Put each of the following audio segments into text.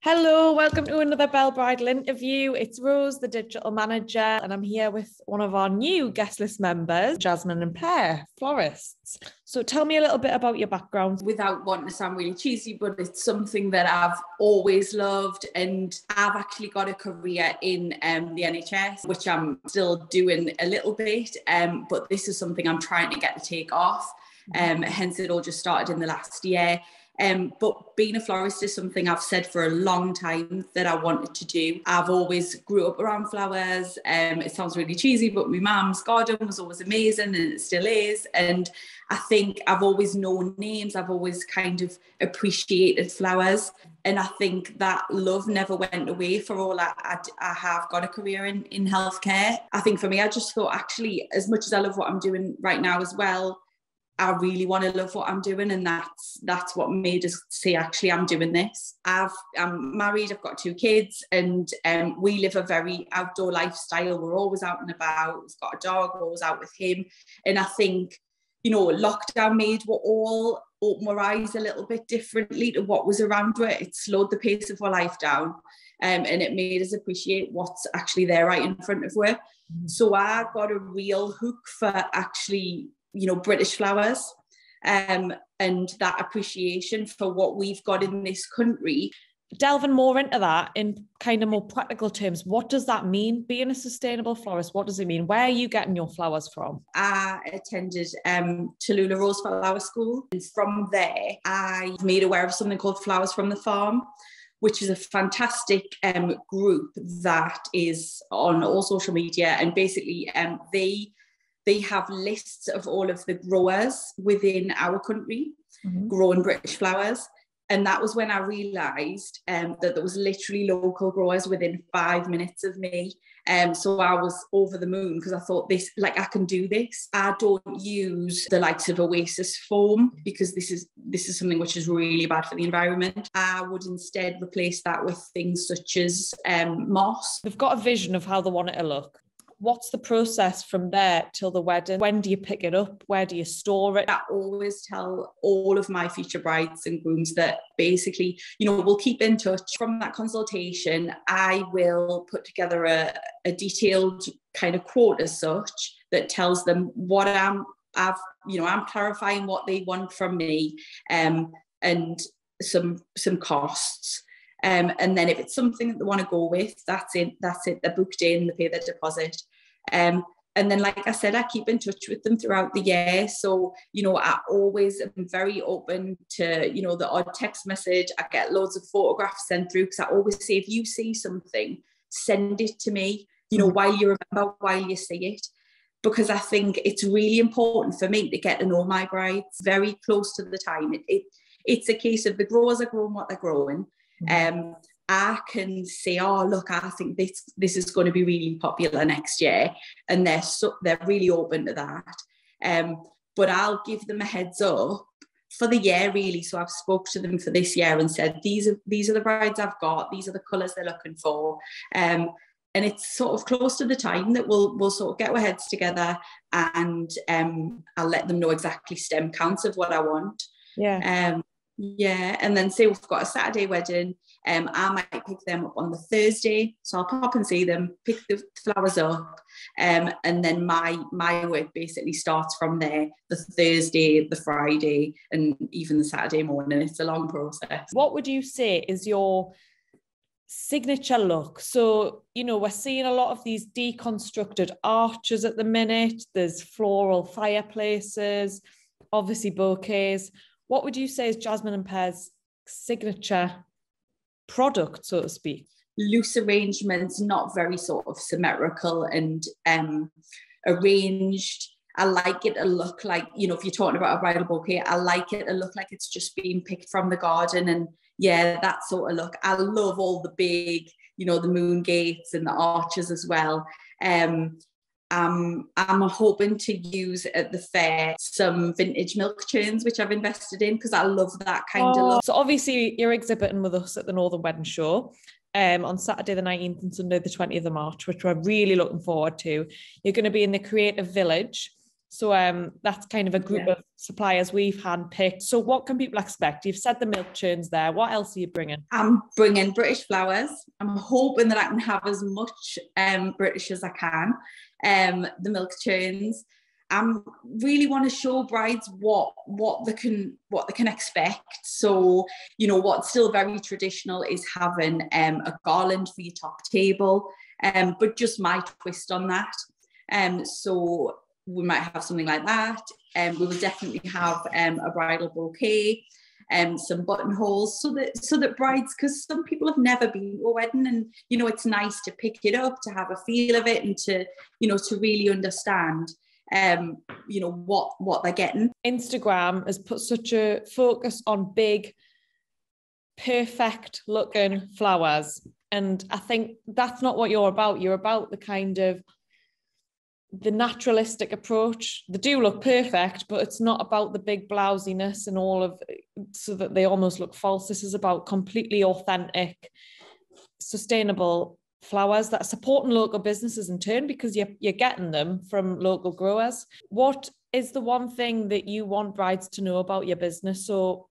Hello, welcome to another Belle Bridal interview. It's Rose, the digital manager, and I'm here with one of our new guest list members, Jasmine and Pear, florists. So tell me a little bit about your background. Without wanting to sound really cheesy, but it's something that I've always loved, and I've actually got a career in the NHS, which I'm still doing a little bit, but this is something I'm trying to get to take off. Hence it all just started in the last year. But being a florist is something I've said for a long time that I wanted to do. I've always grew up around flowers. It sounds really cheesy, but my mum's garden was always amazing, and it still is. And I think I've always known names. I've always kind of appreciated flowers. And I think that love never went away for all I have got a career in healthcare. I think for me, I just thought, actually, as much as I love what I'm doing right now as well, I really want to love what I'm doing, and that's what made us say, actually, I'm doing this. I'm married, I've got 2 kids, and we live a very outdoor lifestyle. We're always out and about. We've got a dog, we're always out with him. And I think, lockdown made we all open our eyes a little bit differently to what was around it. It slowed the pace of our life down, and it made us appreciate what's actually there right in front of us. So I got a real hook for actually British flowers, and that appreciation for what we've got in this country. Delving more into that in kind of more practical terms, what does that mean, being a sustainable florist? What does it mean? Where are you getting your flowers from? I attended Tallulah Rose Flower School, and from there I made aware of something called Flowers from the Farm, which is a fantastic group that is on all social media, and basically they have lists of all of the growers within our country growing British flowers. And that was when I realised that there was literally local growers within 5 minutes of me. So I was over the moon, because I thought, I can do this. I don't use the likes of Oasis foam, because this is something which is really bad for the environment. I would instead replace that with things such as moss. They've got a vision of how they want it to look. What's the process from there till the wedding? When do you pick it up? Where do you store it? I always tell all of my future brides and grooms that basically, we'll keep in touch. From that consultation, I will put together a detailed kind of quote as such that tells them what I'm clarifying what they want from me, and some costs. And then if it's something that they want to go with, that's it. They're booked in, they pay their deposit. And then, like I said, I keep in touch with them throughout the year. So, I always am very open to, the odd text message. I get loads of photographs sent through, because I always say, if you see something, send it to me, while you remember, while you see it. Because I think it's really important for me to get to know my brides very close to the time. It's a case of the growers are growing what they're growing. I can say, oh, look, I think this is going to be really popular next year, and they're really open to that. But I'll give them a heads up for the year, really. So I've spoke to them for this year and said, these are the brides I've got, these are the colours they're looking for. And it's sort of close to the time that we'll sort of get our heads together, and I'll let them know exactly stem counts of what I want. And then say we've got a Saturday wedding, I might pick them up on the Thursday, so I'll pop and see them, pick the flowers up, and then my work basically starts from there, the Thursday, the Friday, and even the Saturday morning. It's a long process. What would you say is your signature look? So, we're seeing a lot of these deconstructed arches at the minute. There's floral fireplaces, obviously bouquets. What would you say is Jasmine and Pear's signature product, so to speak? Loose arrangements, not very sort of symmetrical and arranged. I like it to look like, if you're talking about a bridal bouquet, I like it to look like it's just being picked from the garden, and that sort of look. I love all the big, the moon gates and the arches as well. I'm hoping to use at the fair some vintage milk churns, which I've invested in, because I love that kind of look. So obviously you're exhibiting with us at the Northern Wedding Show on Saturday the 19th and Sunday the 20th of March, which we're really looking forward to. You're going to be in the Creative Village. So that's kind of a group of suppliers we've handpicked. So what can people expect? You've said the milk churns there. What else are you bringing? I'm bringing British flowers. I'm hoping that I can have as much British as I can. The milk churns. I really want to show brides what they can expect. So, you know, what's still very traditional is having a garland for your top table, but just my twist on that. So we might have something like that. We will definitely have a bridal bouquet, some buttonholes, so that brides, because some people have never been to a wedding, and you know, it's nice to pick it up, to have a feel of it, and to, you know, to really understand you know, what they're getting. Instagram has put such a focus on big, perfect looking flowers, and I think that's not what you're about. You're about the kind of the naturalistic approach. They do look perfect, but it's not about the big blousiness and all of, so that they almost look false. This is about completely authentic, sustainable flowers that are supporting local businesses in turn, because you're getting them from local growers. What is the one thing that you want brides to know about your business? So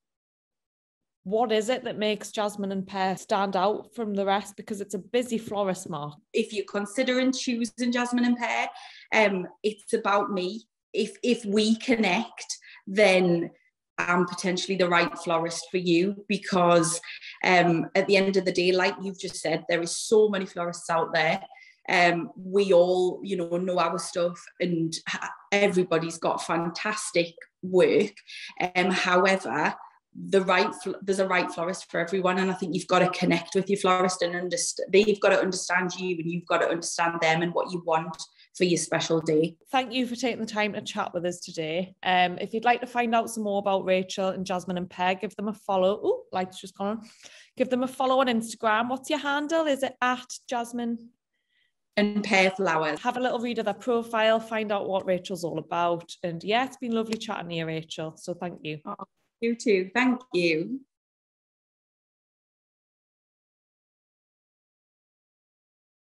what is it that makes Jasmine and Pear stand out from the rest? Because it's a busy florist market. If you're considering choosing Jasmine and Pear, it's about me. If we connect, then I'm potentially the right florist for you, because at the end of the day, like you've just said, there is so many florists out there. We all, you know our stuff, and everybody's got fantastic work. However, there's a right florist for everyone, and I think you've got to connect with your florist and understand. They've got to understand you, and you've got to understand them and what you want for your special day. Thank you for taking the time to chat with us today. If you'd like to find out some more about Rachel and Jasmine and Pear, give them a follow. Oh, light's just gone on. Give them a follow on Instagram. What's your handle? Is it at Jasmine and Pear Flowers? Have a little read of their profile, find out what Rachel's all about. And yeah, it's been lovely chatting to you, Rachel. So thank you. Oh, you too. Thank you.